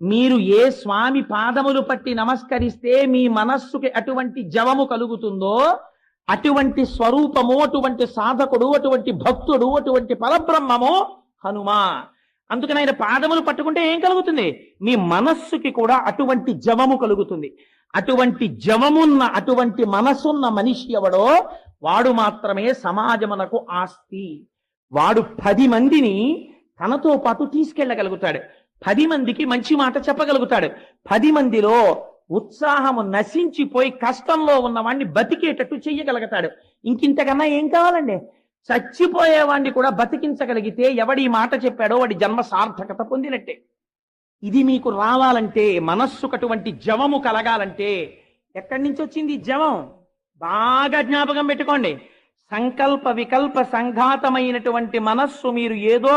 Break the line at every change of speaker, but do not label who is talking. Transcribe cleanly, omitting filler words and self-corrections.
మీరు ఏ స్వామి పాదములు పట్టి నమస్కరిస్తే మీ మనస్సుకి అటువంటి జవము కలుగుతుందో అటువంటి స్వరూపము, అటువంటి సాధకుడు, అటువంటి భక్తుడు, అటువంటి పరబ్రహ్మము హనుమ. అందుకని ఆయన పాదములు పట్టుకుంటే ఏం కలుగుతుంది? మీ మనస్సుకి కూడా అటువంటి జవము కలుగుతుంది. అటువంటి జవమున్న, అటువంటి మనసున్న మనిషి ఎవడో వాడు మాత్రమే సమాజమునకు ఆస్తి. వాడు 10 మందిని తనతో పాటు తీసుకెళ్ళగలుగుతాడు. 10 మందికి మంచి మాట చెప్పగలుగుతాడు. 10 మందిలో ఉత్సాహము నశించిపోయి కష్టంలో ఉన్నవాడిని బతికేటట్టు చెయ్యగలుగుతాడు. ఇంకింతకన్నా ఏం కావాలండి? చచ్చిపోయేవాడిని కూడా బతికించగలిగితే ఎవడి మాట చెప్పాడో వాడి జన్మ సార్థకత పొందినట్టే. ఇది మీకు రావాలంటే, మనస్సుకు అటువంటి జవము కలగాలంటే ఎక్కడి నుంచి వచ్చింది జవం? బాగా జ్ఞాపకం పెట్టుకోండి. సంకల్ప వికల్ప సంఘాతమైనటువంటి మనస్సు మీరు ఏదో